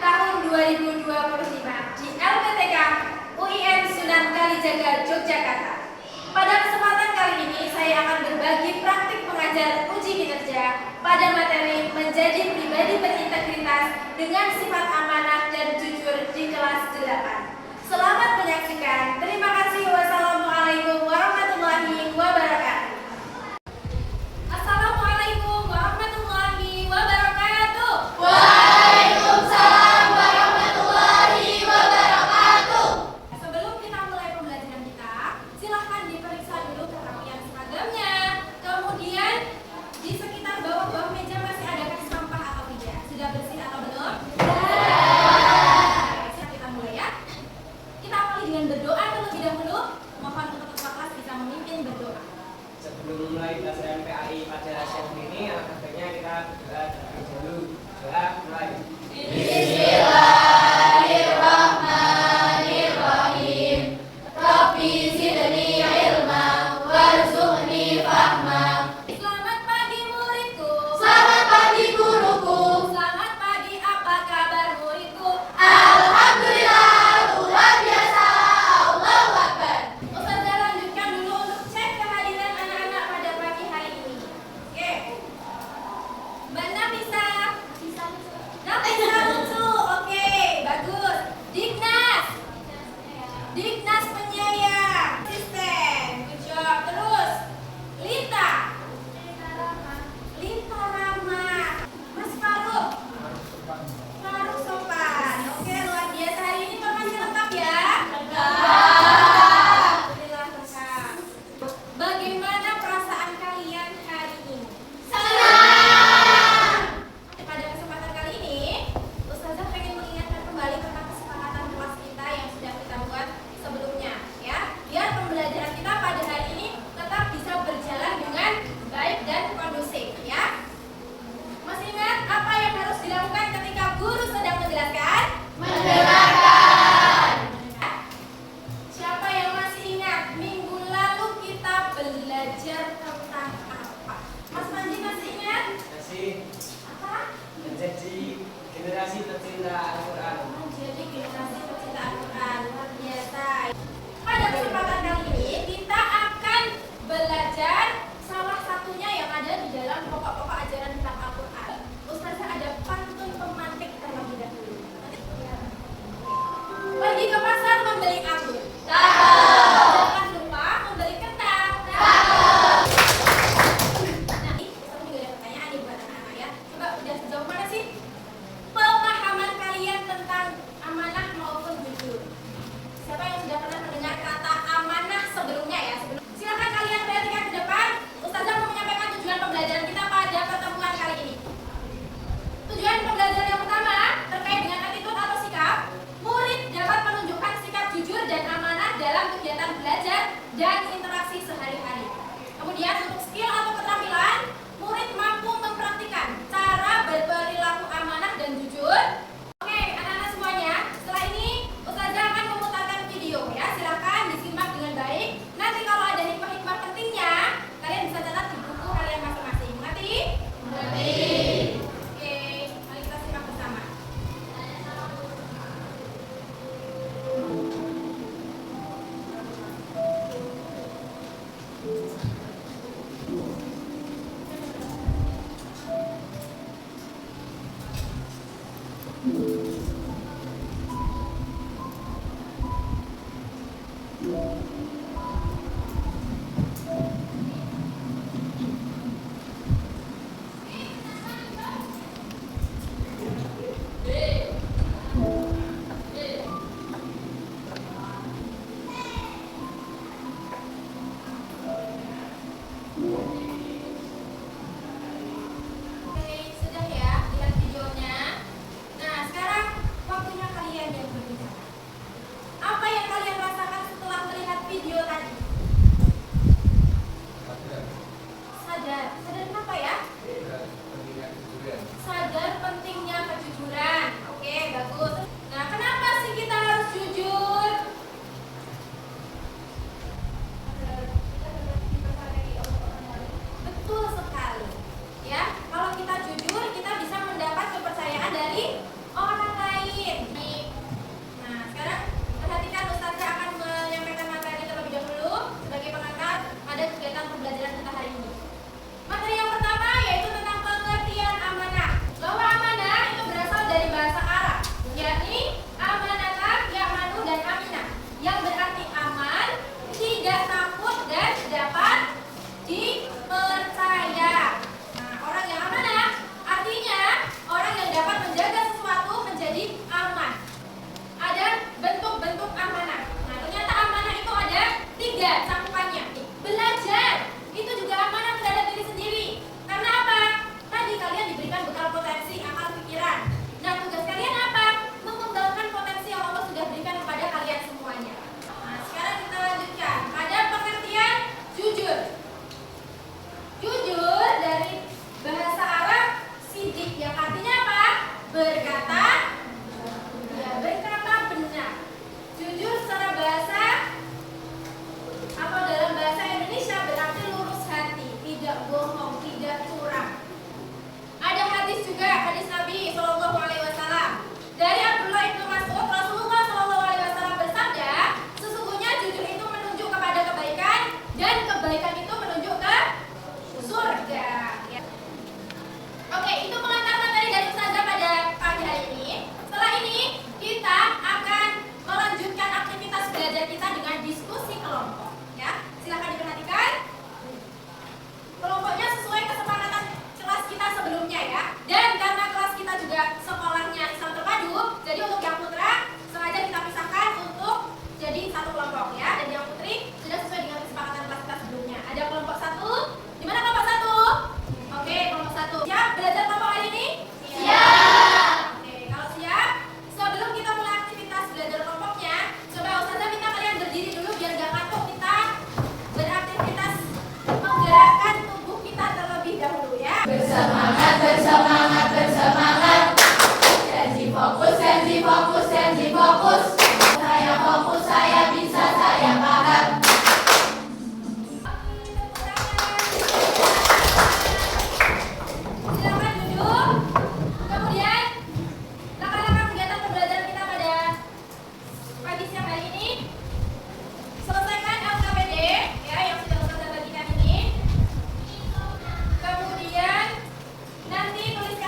tahun 2025 di LPTK UIN Sunan Kalijaga, Yogyakarta. Pada kesempatan kali ini saya akan berbagi praktik mengajar uji kinerja pada materi menjadi pribadi berintegritas dengan sifat amanah dan jujur di kelas 8. Selamat menyaksikan. Terima kasih. Wassalamualaikum warahmatullahi wabarakatuh. Assalamualaikum warahmatullahi wabarakatuh. Waalaikumsalam warahmatullahi wabarakatuh. Sebelum kita mulai pembelajaran kita, silahkan diperiksa dulu kerapian seragamnya. Kemudian di sekitar bawah meja masih ada sampah atau tidak? Sudah bersih atau belum? Kita mulai ya. Kita awali dengan berdoa terlebih dahulu. Mohon untuk ketua kelas bisa memimpin berdoa. Sebelum mulai pelajaran PAI pada siang ini, alangkah baiknya kita berdoa terlebih dahulu. Doa mulai. Bismillahirrahmanirrahim. Rabbi zidni ilma warzuqni fahma. Selamat pagi muridku. Selamat pagi guruku. Selamat pagi, apa kabar muridku? Alhamdulillah, luar biasa. Allahu Akbar. Ustazah lanjutkan dulu untuk cek kehadiran anak-anak pada pagi hari ini. Oke. Mbak Lihat cakupannya. Belajar itu juga amanah terhadap diri sendiri. Karena apa? Tadi kalian diberikan bekal potensi, akal, pikiran. Nah, tugas kalian apa? Mengembangkan potensi yang Allah sudah berikan kepada kalian semuanya. Nah, sekarang kita lanjutkan. Ada pengertian jujur. Jujur dari bahasa Arab sidik, yang artinya apa? Berkata, ya, berkata benar. Jujur secara bahasa atau dalam bahasa Indonesia berarti lurus hati, tidak bohong, tidak curang. Ada hadis juga, hadis Nabi Shallallahu Alaihi Wasallam dari Abdullah bin Mas'ud, Rasulullah Shallallahu Alaihi Wasallam bersabda, sesungguhnya jujur itu menunjuk kepada kebaikan dan kebaikan itu menunjuk ke surga. Ya. Oke, itu pengantar materi dari Ustazah pada pagi hari ini. Setelah ini kita akan melanjutkan aktivitas belajar kita dengan diskusi kelompok. Ya, silakan diperhatikan. Kelompoknya sesuai kesepakatan kelas kita sebelumnya ya. Dan karena kelas kita juga sekolahnya Islam terpadu, jadi untuk yang putra sengaja kita pisahkan untuk jadi satu kelompok ya. Dan yang putri sudah sesuai dengan kesepakatan kelas kita sebelumnya. Ada kelompok 1. Di mana kelompok 1? Oke, kelompok 1. Siap belajar kelompok hari ini? Siap. Oke, kalau siap, sebelum kita mulai aktivitas belajar kelompoknya, coba Ustazah minta kalian berdiri dulu biar gak ngantuk. Kita beraktivitas menggerakkan tubuh kita terlebih dahulu ya. Bersemangat, bersemangat, bersemangat. Janji fokus, janji fokus, janji fokus. Saya fokus, saya bisa, saya paham. Silakan duduk. Kemudian lakukan kegiatan pembelajaran kita pada pagi siang hari ini. Selesaikan LKPD ya yang sudah Ustazah bagikan ini. Kemudian nanti tulis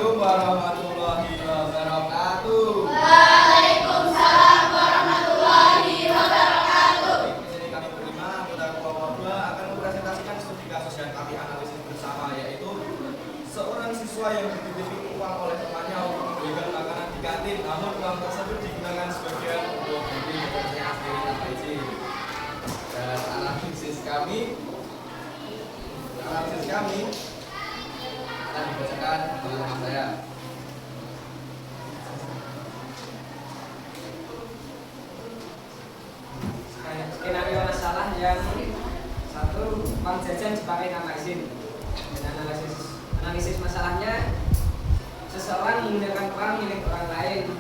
Assalamualaikum warahmatullahi wabarakatuh. Waalaikumsalam warahmatullahi wabarakatuh. Di sini kami berlima anggota kelompok 2 akan mempresentasikan studi kasus yang kami analisis bersama, yaitu seorang siswa yang dititipin uang oleh temannya untuk membelikan makanan di kantin, namun uang tersebut digunakan sebagian untuk beli kebutuhannya sendiri tanpa izin. Dan analisis kami akan dibacakan oleh teman saya. Skenario masalah yang satu, uang jajan dipakai tanpa izin. Dan analisis masalahnya, seseorang menggunakan uang milik orang lain,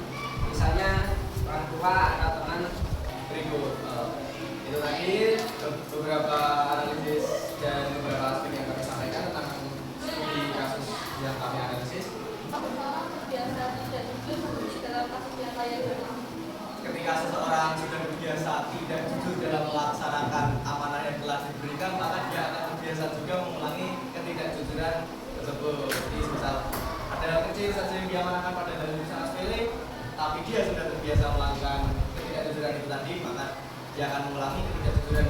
misalnya orang tua atau teman. Berikut itu tadi beberapa analisis dan beberapa aspek yang kami sampaikan tentang studi kasus yang kami analisis. Ketika seseorang sudah terbiasa tidak jujur dalam melaksanakan amanah yang telah diberikan, maka dia akan terbiasa juga mengulangi ketidakjujuran tersebut. Jadi misal ada hal kecil saja yang diamanahkan pada hal yang sangat sepele, tapi dia sudah terbiasa melakukan ketidakjujuran itu tadi, maka dia akan mengulangi ketidakjujuran